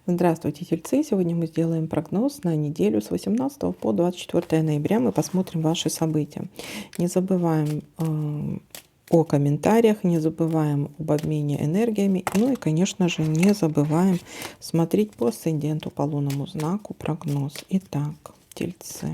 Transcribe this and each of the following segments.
Здравствуйте, тельцы! Сегодня мы сделаем прогноз на неделю с 18 по 24 ноября. Мы посмотрим ваши события. Не забываем о комментариях, не забываем об обмене энергиями. Ну и, конечно же, не забываем смотреть по асценденту, по лунному знаку прогноз. Итак, тельцы.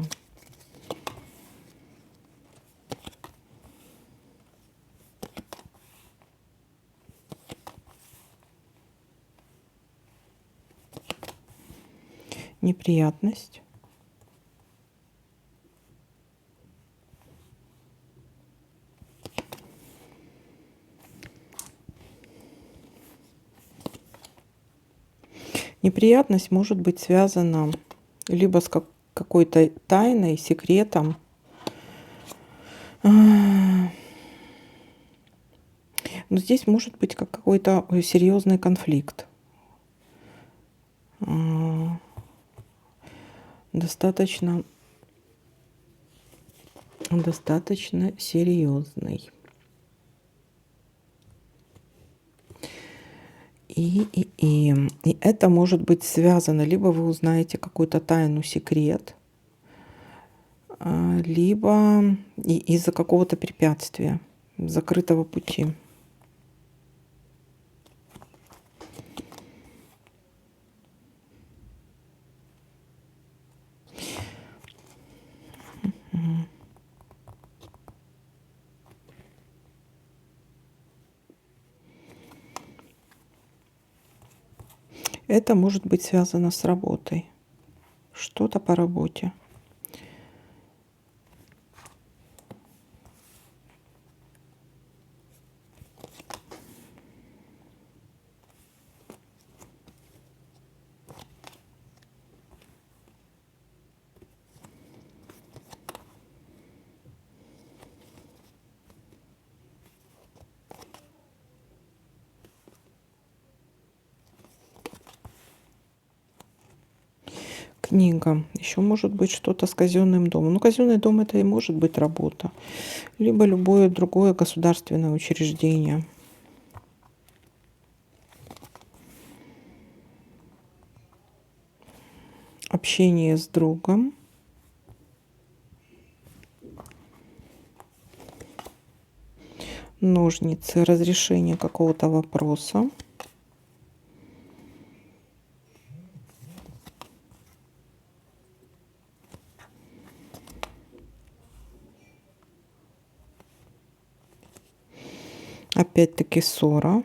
Неприятность. Неприятность может быть связана либо с какой-то тайной, секретом. Но здесь может быть как какой-то серьезный конфликт. Достаточно серьезный. И это может быть связано, либо вы узнаете какую-то тайну, секрет, либо из-за какого-то препятствия, закрытого пути. Это может быть связано с работой. Что-то по работе. Книга. Еще может быть что-то с казенным домом. Ну, казенный дом — это и может быть работа. Либо любое другое государственное учреждение. Общение с другом. Ножницы. Разрешение какого-то вопроса. Опять-таки ссора.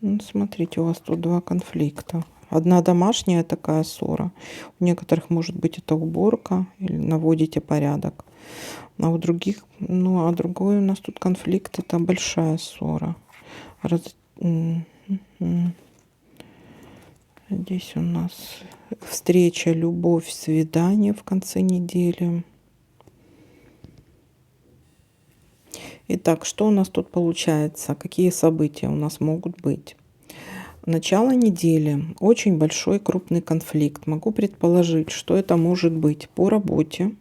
Ну, смотрите, у вас тут два конфликта. Одна домашняя такая ссора. У некоторых может быть это уборка или наводите порядок. А у других, а другой у нас тут конфликт — это большая ссора. Здесь у нас встреча, любовь, свидание в конце недели. Итак, что у нас тут получается? Какие события у нас могут быть? Начало недели. Очень большой, крупный конфликт. Могу предположить, что это может быть по работе.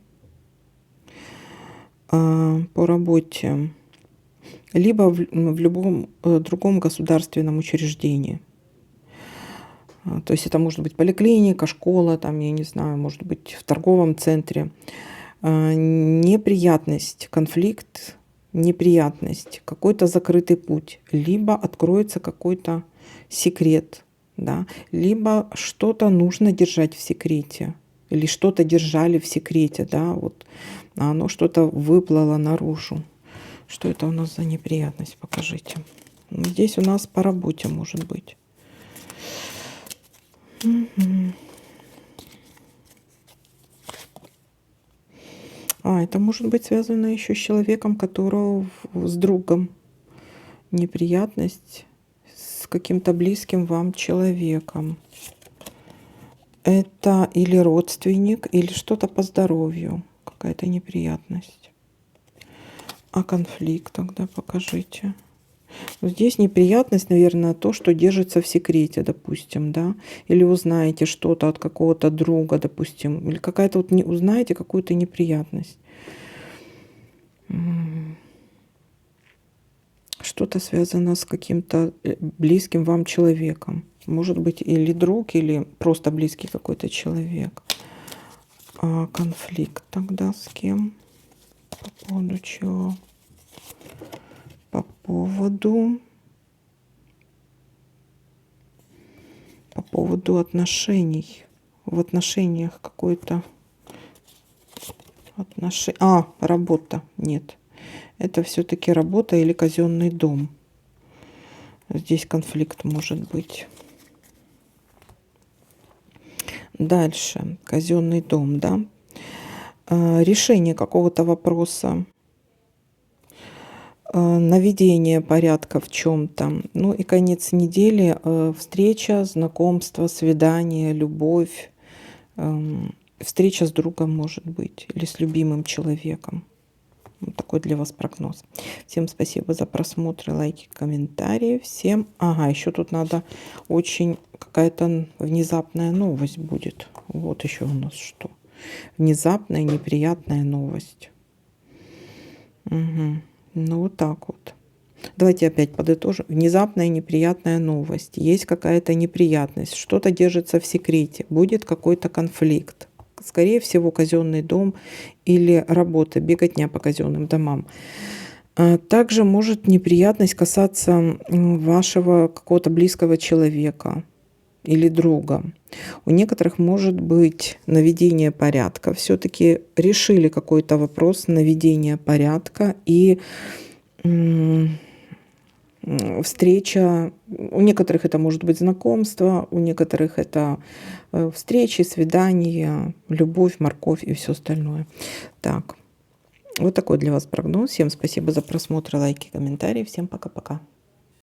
Либо в любом другом государственном учреждении. То есть это может быть поликлиника, школа, там, я не знаю, может быть в торговом центре. Неприятность, конфликт, неприятность, какой-то закрытый путь, либо откроется какой-то секрет, да, либо что-то нужно держать в секрете, или что-то держали в секрете, да, вот оно что-то выплыло наружу. Что это у нас за неприятность? Покажите. Здесь у нас по работе может быть. Это может быть связано еще с человеком, которого с другом. Неприятность с каким-то близким вам человеком. Это или родственник, или что-то по здоровью. Какая-то неприятность. А конфликт тогда покажите. Здесь неприятность, наверное, то, что держится в секрете, допустим, да, или узнаете что-то от какого-то друга, допустим, или какая-то вот не узнаете какую-то неприятность. Что-то связано с каким-то близким вам человеком. Может быть, или друг, или просто близкий какой-то человек. А конфликт тогда с кем? По поводу чего? По поводу отношений. В отношениях какой-то работа. Нет. Это все-таки работа или казенный дом. Здесь конфликт может быть. Дальше. Казенный дом, да. Решение какого-то вопроса. Наведение порядка в чем-то. Ну и конец недели. Встреча, знакомство, свидание, любовь. Встреча с другом может быть. Или с любимым человеком. Вот такой для вас прогноз. Всем спасибо за просмотр, лайки, комментарии. Всем. Ага, еще тут надо очень какая-то внезапная новость будет. Вот еще у нас что. Внезапная неприятная новость. Угу. Ну вот так вот. Давайте опять подытожим. Внезапная неприятная новость. Есть какая-то неприятность. Что-то держится в секрете. Будет какой-то конфликт. Скорее всего, казенный дом или работа, беготня по казенным домам. Также может неприятность касаться вашего какого-то близкого человека или друга. У некоторых может быть наведение порядка. Все-таки решили какой-то вопрос наведения порядка и встреча. У некоторых это может быть знакомство, у некоторых это встречи, свидания, любовь, морковь и все остальное. Так, вот такой для вас прогноз. Всем спасибо за просмотр, лайки, комментарии. Всем пока-пока.